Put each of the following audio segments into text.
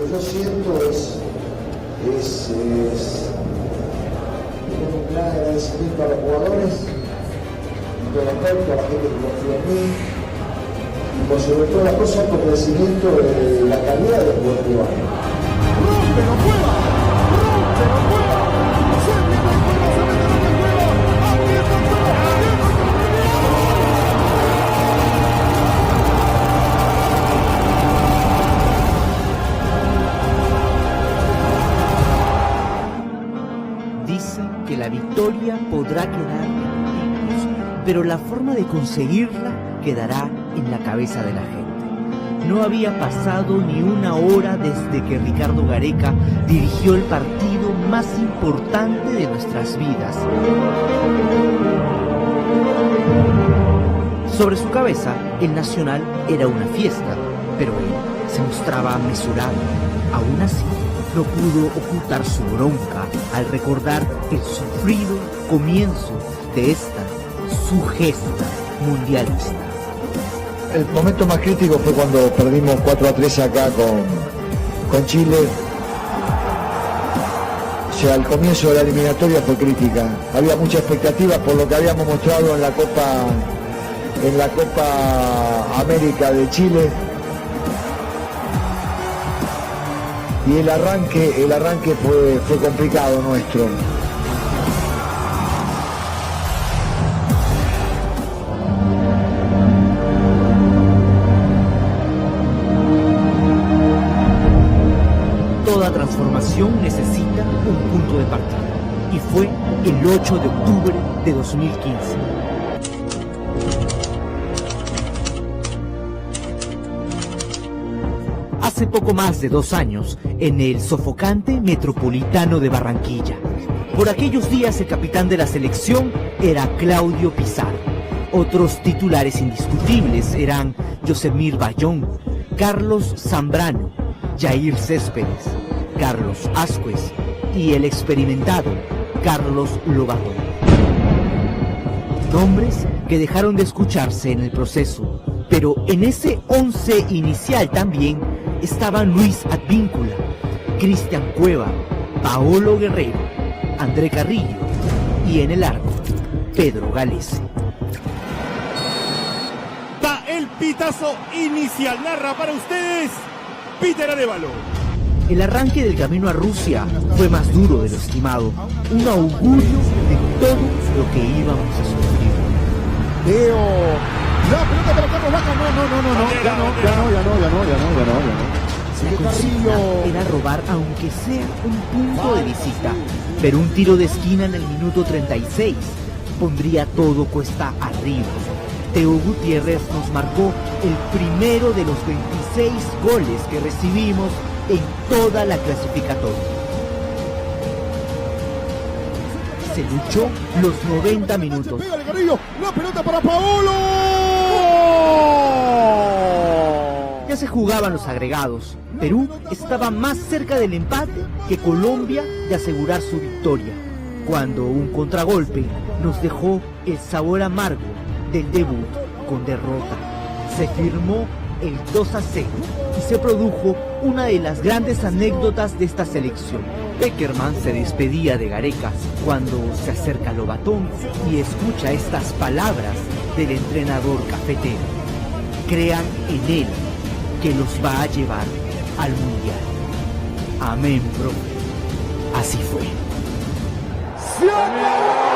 Yo siento es un gran agradecimiento a los jugadores y con respecto a la gente que confía en mí y por sobre todas las cosas por el crecimiento de la calidad del juego cubano. Que la victoria podrá quedar en los libros, pero la forma de conseguirla quedará en la cabeza de la gente. No había pasado ni una hora desde que Ricardo Gareca dirigió el partido más importante de nuestras vidas. Sobre su cabeza, el Nacional era una fiesta, pero él se mostraba mesurado. Aún así, no pudo ocultar su bronca al recordar el sufrido comienzo de esta, su gesta mundialista. El momento más crítico fue cuando perdimos 4-3 acá con Chile. O sea, el comienzo de la eliminatoria fue crítica. Había mucha expectativa por lo que habíamos mostrado en la Copa América de Chile. Y el arranque fue complicado nuestro. Toda transformación necesita un punto de partida, y fue el 8 de octubre de 2015. Hace poco más de 2 años, en el sofocante Metropolitano de Barranquilla. Por aquellos días el capitán de la selección era Claudio Pizarro. Otros titulares indiscutibles eran Yosemir Bayón, Carlos Zambrano, Jair Céspedes, Carlos Ascuez y el experimentado Carlos Lobatón. Nombres que dejaron de escucharse en el proceso, pero en ese 11 inicial también estaban Luis Advíncula, Cristian Cueva, Paolo Guerrero, André Carrillo y en el arco, Pedro Galese. Da el pitazo inicial, narra para ustedes Peter Arévalo. El arranque del camino a Rusia fue más duro de lo estimado, un augurio de todo lo que íbamos a sufrir. Leo, la pelota para Carlos Vaca, no. La consigna era robar aunque sea un punto de visita, pero un tiro de esquina en el minuto 36 pondría todo cuesta arriba. Teo Gutiérrez nos marcó el primero de los 26 goles que recibimos en toda la clasificatoria. Se luchó los 90 minutos. La pelota para Paolo. Ya se jugaban los agregados. Perú estaba más cerca del empate que Colombia de asegurar su victoria, cuando un contragolpe nos dejó el sabor amargo del debut con derrota. Se firmó el 2-0 y se produjo una de las grandes anécdotas de esta selección. Peckerman se despedía de Gareca cuando se acerca a Lobatón y escucha estas palabras del entrenador cafetero: crean en él, que los va a llevar al mundial. Amén, profe. Así fue. ¡Se acabó!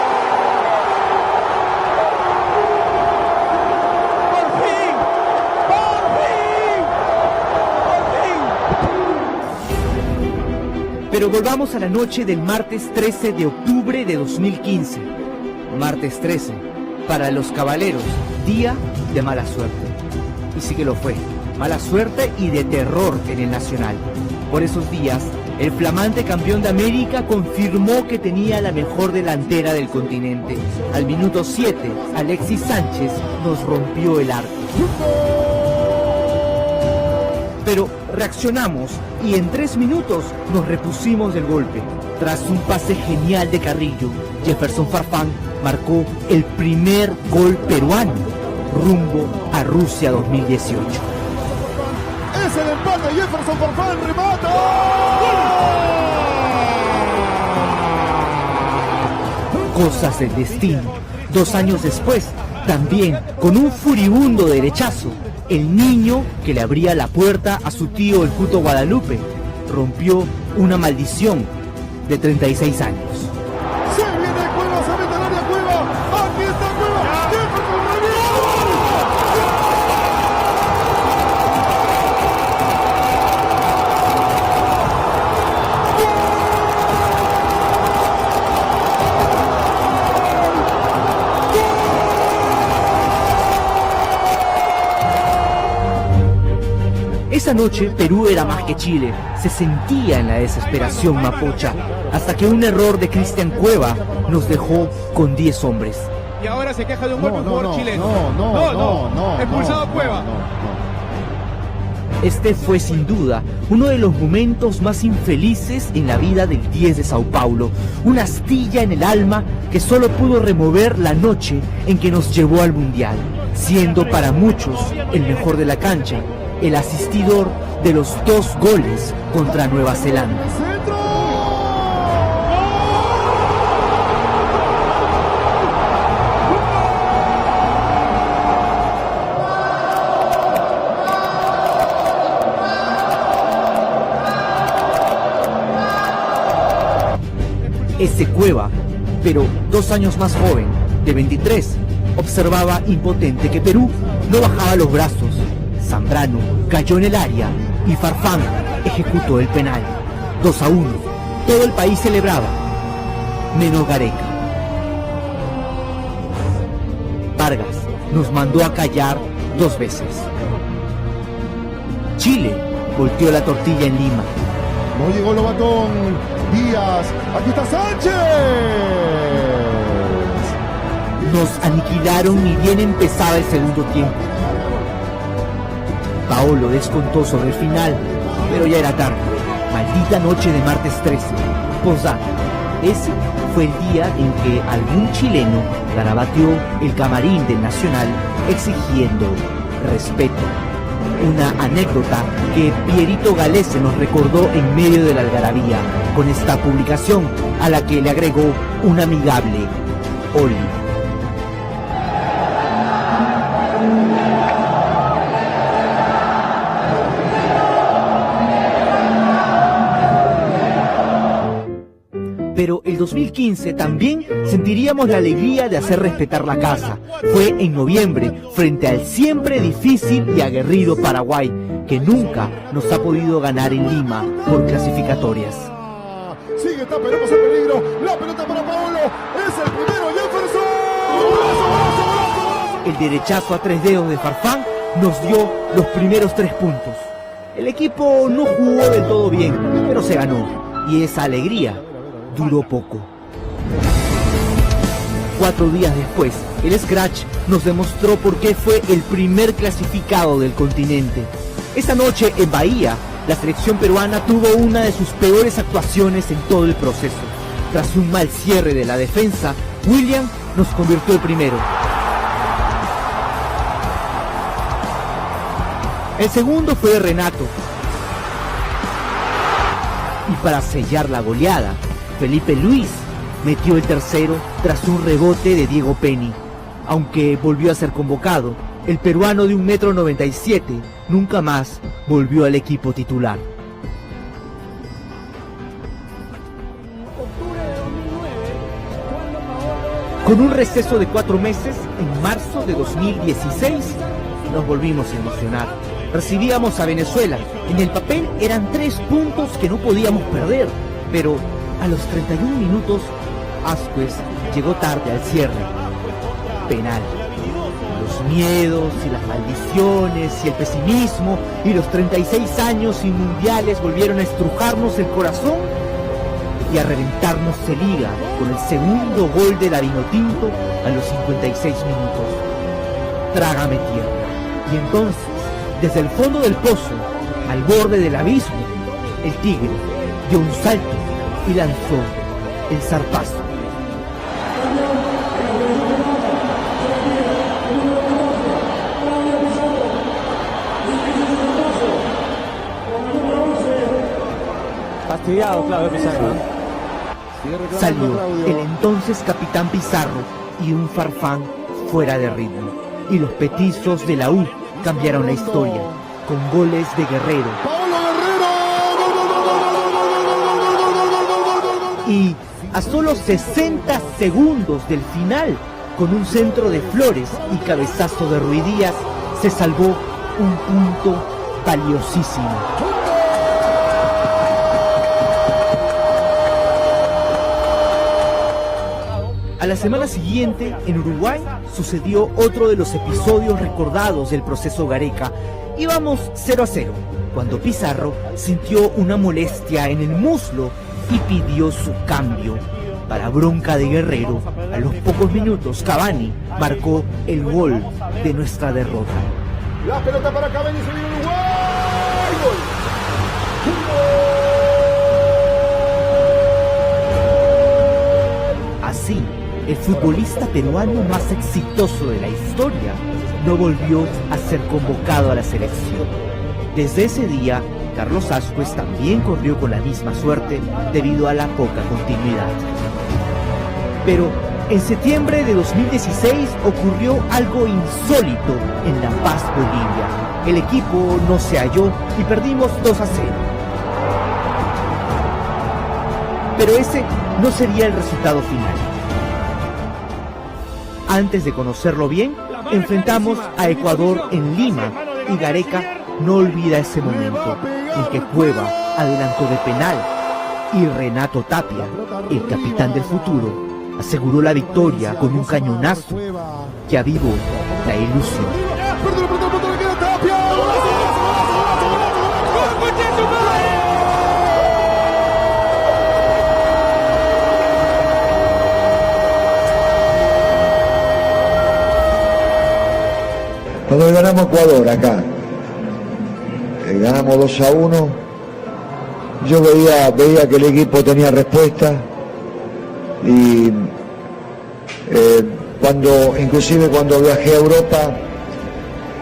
Pero volvamos a la noche del martes 13 de octubre de 2015. Martes 13, para los Cabaleros, día de mala suerte. Y sí que lo fue, mala suerte y de terror en el Nacional. Por esos días, el flamante campeón de América confirmó que tenía la mejor delantera del continente. Al minuto 7, Alexis Sánchez nos rompió el arco. Pero reaccionamos y en 3 minutos nos repusimos del golpe. Tras un pase genial de Carrillo, Jefferson Farfán marcó el primer gol peruano rumbo a Rusia 2018. Es el empate, Jefferson Farfán remata. Cosas del destino. 2 años después, también con un furibundo derechazo, el niño que le abría la puerta a su tío el Cuto Guadalupe rompió una maldición de 36 años. Se viene Cueva, se mete al área Cueva. Aquí está Cueva. Jefferson Esa noche Perú era más que Chile, se sentía en la desesperación mapocha, hasta que un error de Cristian Cueva nos dejó con 10 hombres. Y ahora se queja de un golpe un jugador chileno. No. Expulsado Cueva. Este fue sin duda uno de los momentos más infelices en la vida del 10 de Sao Paulo, una astilla en el alma que solo pudo remover la noche en que nos llevó al Mundial, siendo para muchos el mejor de la cancha, el asistidor de los 2 goles contra Nueva Zelanda. Ese Cueva, pero 2 años más joven, de 23, observaba impotente que Perú no bajaba los brazos. Zambrano cayó en el área y Farfán ejecutó el penal. 2-1. Todo el país celebraba, menos Gareca. Vargas nos mandó a callar 2 veces. Chile volteó la tortilla en Lima. no llegó Lobatón. Díaz, aquí está Sánchez. Nos aniquilaron ni bien empezaba el segundo tiempo. Paolo descontó sobre el final, pero ya era tarde. Maldita noche de martes 13. Postdata. Ese fue el día en que algún chileno garabateó el camarín del Nacional exigiendo respeto. Una anécdota que Pierito Galese nos recordó en medio de la algarabía con esta publicación a la que le agregó un amigable Oli. Pero el 2015 también sentiríamos la alegría de hacer respetar la casa. Fue en noviembre, frente al siempre difícil y aguerrido Paraguay, que nunca nos ha podido ganar en Lima por clasificatorias. Sigue, está Perú, en peligro. La pelota para Paolo. Es el primero, Jefferson. El derechazo a 3 dedos de Farfán nos dio los primeros 3 puntos. El equipo no jugó del todo bien, pero se ganó. Y esa alegría duró poco. 4 días después, el Scratch nos demostró por qué fue el primer clasificado del continente. Esa noche en Bahía, la selección peruana tuvo una de sus peores actuaciones en todo el proceso. Tras un mal cierre de la defensa, William nos convirtió el primero. El segundo fue de Renato. Y para sellar la goleada, Felipe Luis metió el tercero tras un rebote de Diego Penny. Aunque volvió a ser convocado, el peruano de 1,97 m nunca más volvió al equipo titular. Con un receso de 4 meses, en marzo de 2016, nos volvimos a emocionar. Recibíamos a Venezuela. En el papel eran 3 puntos que no podíamos perder. Pero a los 31 minutos, Asquez llegó tarde al cierre. Penal. Los miedos y las maldiciones y el pesimismo y los 36 años sin mundiales volvieron a estrujarnos el corazón y a reventarnos el hígado con el segundo gol de la Vinotinto a los 56 minutos. Trágame tierra. Y entonces, desde el fondo del pozo, al borde del abismo, el Tigre dio un salto y lanzó el zarpazo. Fastidiado, Claudio Pizarro. Salió el entonces capitán Pizarro y un Farfán fuera de ritmo. Y los petizos de la U cambiaron la historia con goles de Guerrero. Y a solo 60 segundos del final, con un centro de Flores y cabezazo de Ruidíaz, se salvó un punto valiosísimo. A la semana siguiente, en Uruguay, sucedió otro de los episodios recordados del proceso Gareca. Íbamos 0-0, cuando Pizarro sintió una molestia en el muslo y pidió su cambio. Para bronca de Guerrero, a los pocos minutos Cavani marcó el gol de nuestra derrota. La pelota para Cavani, se viene Uruguay. ¡Gol! Así, el futbolista peruano más exitoso de la historia no volvió a ser convocado a la selección. Desde ese día, Carlos Asquez también corrió con la misma suerte debido a la poca continuidad. Pero en septiembre de 2016 ocurrió algo insólito en La Paz, Bolivia. El equipo no se halló y perdimos 2-0. Pero ese no sería el resultado final. Antes de conocerlo bien, enfrentamos a Ecuador en Lima y Gareca no olvida ese momento en que Cueva adelantó de penal y Renato Tapia, el capitán del futuro, aseguró la victoria con un cañonazo que avivó la ilusión. Cuando ganamos Ecuador acá, ganamos 2-1, yo veía que el equipo tenía respuesta y inclusive cuando viajé a Europa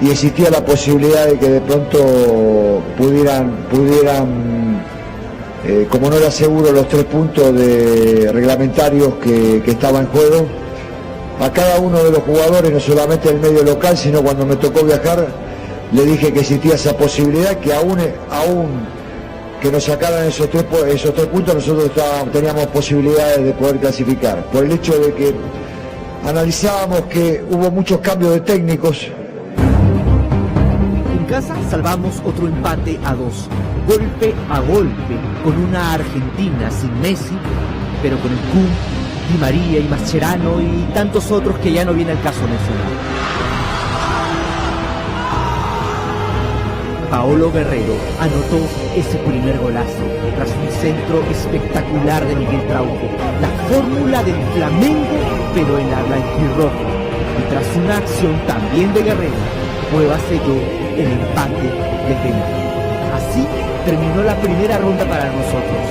y existía la posibilidad de que de pronto pudieran como no era seguro los 3 puntos reglamentarios que estaban en juego, a cada uno de los jugadores, no solamente del medio local, sino cuando me tocó viajar, le dije que existía esa posibilidad, que aún que nos sacaran esos tres puntos, nosotros teníamos posibilidades de poder clasificar. Por el hecho de que analizábamos que hubo muchos cambios de técnicos. En casa salvamos otro empate a 2, golpe a golpe, con una Argentina sin Messi, pero con el Kun, Di María y Mascherano y tantos otros que ya no viene al caso mencionar. Paolo Guerrero anotó ese primer golazo tras un centro espectacular de Miguel Trauco, la fórmula del Flamengo pero en la blanquirroja, y tras una acción también de Guerrero, Cueva selló el empate de penal. Así terminó la primera ronda para nosotros.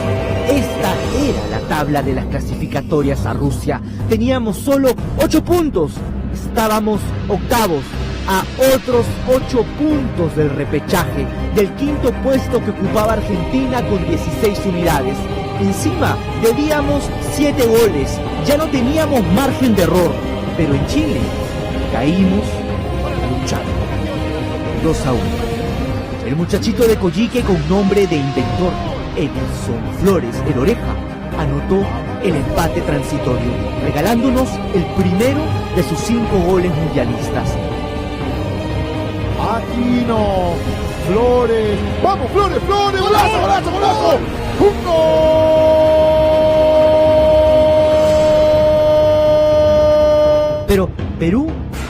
Esta era la tabla de las clasificatorias a Rusia. Teníamos solo 8 puntos. Estábamos octavos, a otros 8 puntos del repechaje, del quinto puesto que ocupaba Argentina con 16 unidades. Encima debíamos 7 goles, ya no teníamos margen de error, pero en Chile caímos luchando. 2-1. El muchachito de Coyique con nombre de inventor, Edison Flores, el Oreja, anotó el empate transitorio, regalándonos el primero de sus 5 goles mundialistas. Aquino, Flores, vamos Flores, golazo, golazo, golazo, ¡un gol! Perú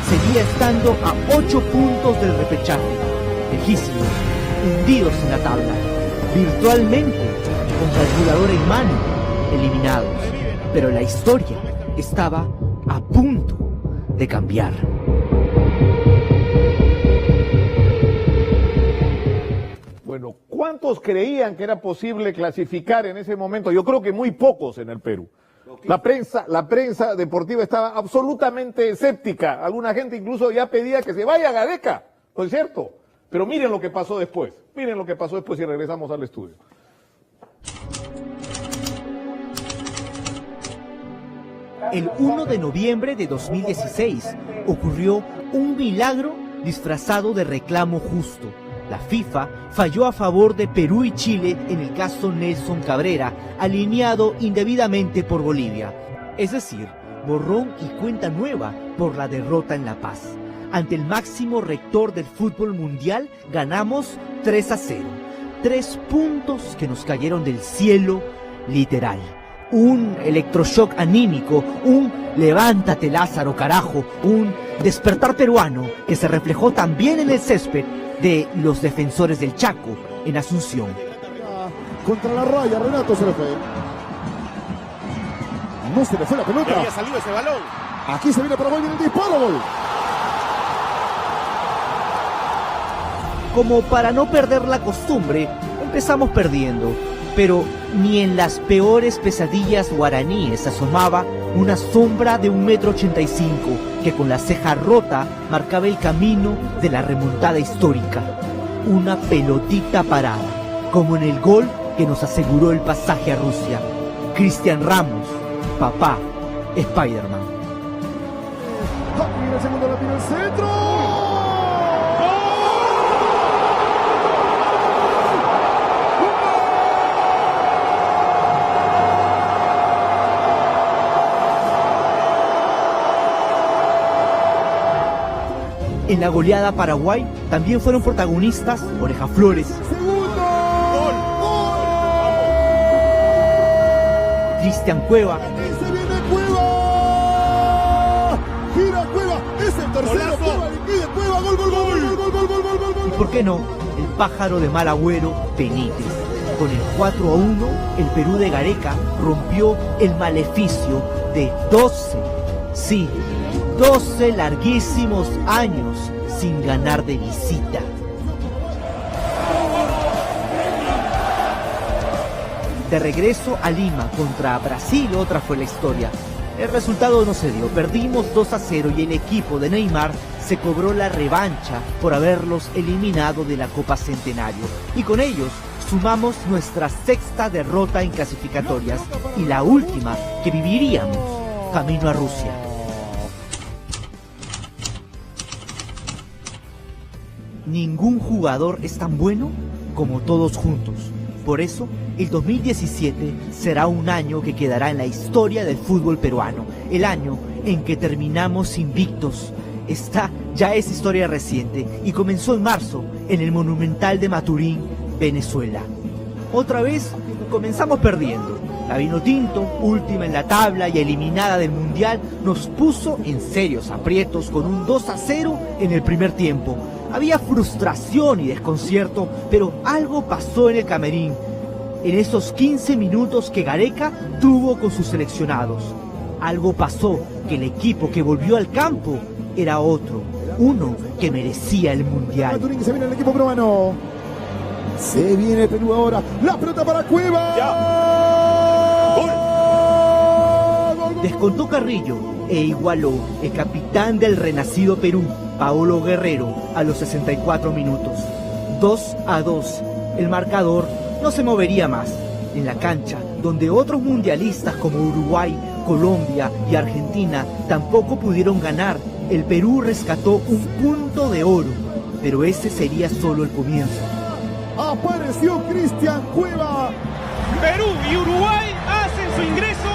seguía estando a 8 puntos del repechaje, lejísimos, hundidos en la tabla, virtualmente, con calculadora en mano, eliminados. Pero la historia estaba a punto de cambiar. Bueno, ¿cuántos creían que era posible clasificar en ese momento? Yo creo que muy pocos en el Perú. La prensa deportiva estaba absolutamente escéptica. Alguna gente incluso ya pedía que se vaya Gareca, ¿no es cierto? Pero miren lo que pasó después. Miren lo que pasó después y regresamos al estudio. El 1 de noviembre de 2016 ocurrió un milagro disfrazado de reclamo justo. La FIFA falló a favor de Perú y Chile en el caso Nelson Cabrera, alineado indebidamente por Bolivia. Es decir, borrón y cuenta nueva por la derrota en La Paz. Ante el máximo rector del fútbol mundial, ganamos 3-0. 3 puntos que nos cayeron del cielo, literal. Un electroshock anímico, un levántate Lázaro carajo, un despertar peruano que se reflejó también en el césped de los defensores del Chaco en Asunción. Contra la raya, Renato se le fue. No se le fue la pelota. Ya había salido ese balón. Aquí se viene Paraguay en el disparo, gol. Como para no perder la costumbre, empezamos perdiendo, pero ni en las peores pesadillas guaraníes asomaba una sombra de 1,85 m que con la ceja rota marcaba el camino de la remontada histórica. Una pelotita parada, como en el gol que nos aseguró el pasaje a Rusia. Cristian Ramos, papá, Spider-Man. El segundo la tira al centro. En la goleada Paraguay también fueron protagonistas Oreja Flores, Cristian Cueva, ¡Se viene Cueva! ¡Gira Cueva! ¡Es el tercero! ¡Cueva! ¡Liquide Cueva! ¡Gol, gol, gol, gol, gol, gol, gol, gol! y por qué no, el pájaro de mal agüero Benítez. Con el 4-1, el Perú de Gareca rompió el maleficio de 12, sí, 12 larguísimos años sin ganar de visita. De regreso a Lima contra Brasil, otra fue la historia. El resultado no se dio, perdimos 2-0 y el equipo de Neymar se cobró la revancha por haberlos eliminado de la Copa Centenario. Y con ellos sumamos nuestra 6ª derrota en clasificatorias y la última que viviríamos camino a Rusia. Ningún jugador es tan bueno como todos juntos. Por eso, el 2017 será un año que quedará en la historia del fútbol peruano. El año en que terminamos invictos. Esta ya es historia reciente y comenzó en marzo en el Monumental de Maturín, Venezuela. Otra vez comenzamos perdiendo. La Vinotinto, última en la tabla y eliminada del Mundial, nos puso en serios aprietos con un 2-0 en el primer tiempo. Había frustración y desconcierto, pero algo pasó en el camerín, en esos 15 minutos que Gareca tuvo con sus seleccionados. Algo pasó, que el equipo que volvió al campo era otro, uno que merecía el Mundial. Maturín, se viene el equipo peruano. Se viene Perú ahora. La pelota para Cueva. Gol. Descontó Carrillo e igualó el capitán del renacido Perú, Paolo Guerrero, a los 64 minutos. 2-2. El marcador no se movería más. En la cancha, donde otros mundialistas como Uruguay, Colombia y Argentina tampoco pudieron ganar, el Perú rescató un punto de oro, pero ese sería solo el comienzo. Apareció Cristian Cueva. Perú y Uruguay hacen su ingreso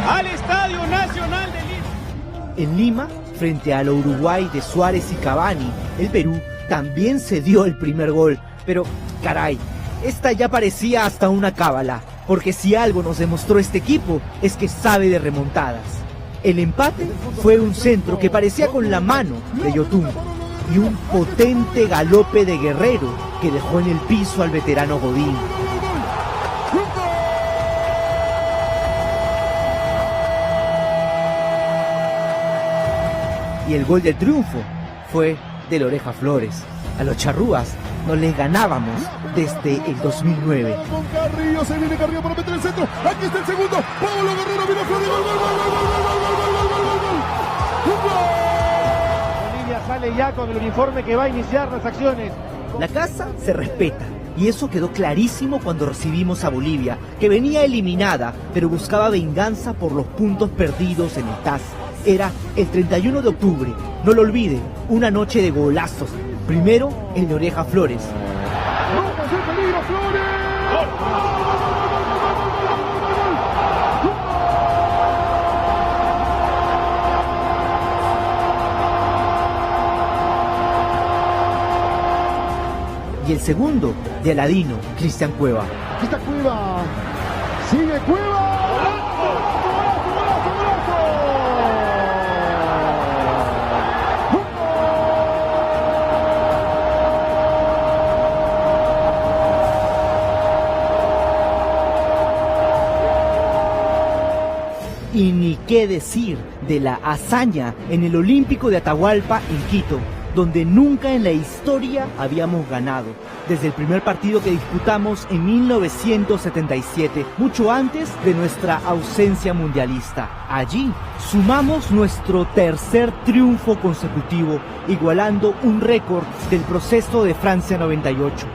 al Estadio Nacional de Lima. En Lima, frente a la Uruguay de Suárez y Cavani, el Perú también se dio el primer gol, pero caray, esta ya parecía hasta una cábala, porque si algo nos demostró este equipo es que sabe de remontadas. El empate fue un centro que parecía con la mano de Yotun y un potente galope de Guerrero que dejó en el piso al veterano Godín. Y el gol del triunfo fue del Oreja Flores. A los charrúas no les ganábamos desde el 2009. Con Carrillo, se viene Carrillo para meter el centro. Aquí está el segundo. Pablo Guerrero, viene Flores. Gol, gol, gol, gol, gol, gol, gol, gol. Bolivia sale ya con el uniforme que va a iniciar las acciones. La casa se respeta. Y eso quedó clarísimo cuando recibimos a Bolivia, que venía eliminada, pero buscaba venganza por los puntos perdidos en el TAS. Era el 31 de octubre, no lo olvide, una noche de golazos. Primero, el de Oreja Flores. ¡No pasó el peligro, Flores! Y el segundo, de Aladino, Cristian Cueva. Aquí está Cueva. Sigue Cueva. Y ni qué decir de la hazaña en el Olímpico de Atahualpa en Quito, donde nunca en la historia habíamos ganado, desde el primer partido que disputamos en 1977, mucho antes de nuestra ausencia mundialista. Allí sumamos nuestro tercer triunfo consecutivo, igualando un récord del proceso de Francia 98.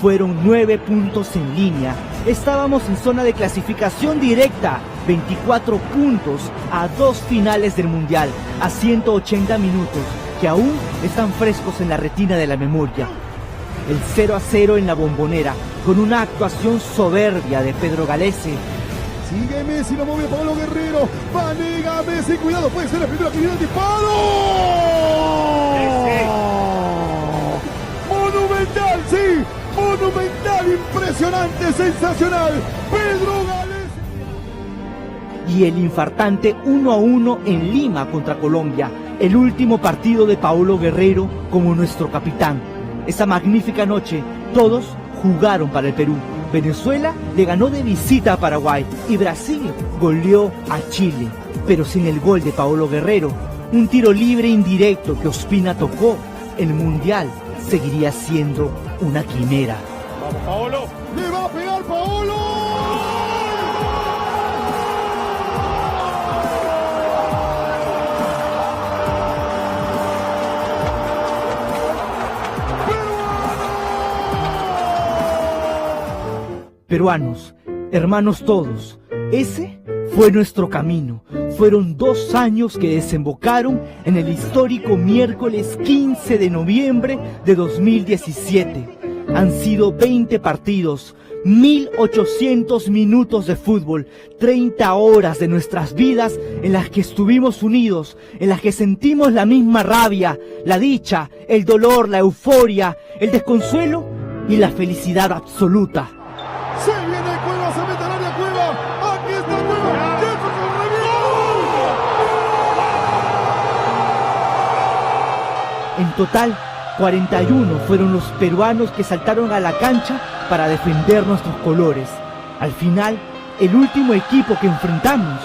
Fueron 9 puntos en línea. Estábamos en zona de clasificación directa, 24 puntos a 2 finales del Mundial, a 180 minutos, que aún están frescos en la retina de la memoria. El 0-0 en la Bombonera, con una actuación soberbia de Pedro Galese. Sigue Messi, lo mueve Pablo Guerrero. Vanega Messi, cuidado, puede ser la primera que viene el disparo. Monumental, sí. Monumental, impresionante, sensacional. Pedro Galese. Y el infartante 1-1 en Lima contra Colombia, el último partido de Paolo Guerrero como nuestro capitán. Esa magnífica noche, todos jugaron para el Perú. Venezuela le ganó de visita a Paraguay y Brasil goleó a Chile. Pero sin el gol de Paolo Guerrero, un tiro libre indirecto que Ospina tocó, el Mundial seguiría siendo una quimera. Vamos, Paolo. Le va a pegar Paolo. Peruanos, hermanos todos, ese fue nuestro camino. Fueron 2 años que desembocaron en el histórico miércoles 15 de noviembre de 2017. Han sido 20 partidos, 1800 minutos de fútbol, 30 horas de nuestras vidas en las que estuvimos unidos, en las que sentimos la misma rabia, la dicha, el dolor, la euforia, el desconsuelo y la felicidad absoluta. Se viene Cueva, se mete al área Cueva. Aquí está Cueva. Jefferson revienta. En total, 41 fueron los peruanos que saltaron a la cancha para defender nuestros colores. Al final, el último equipo que enfrentamos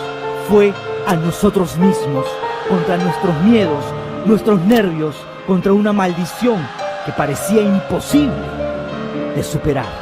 fue a nosotros mismos, contra nuestros miedos, nuestros nervios, contra una maldición que parecía imposible de superar.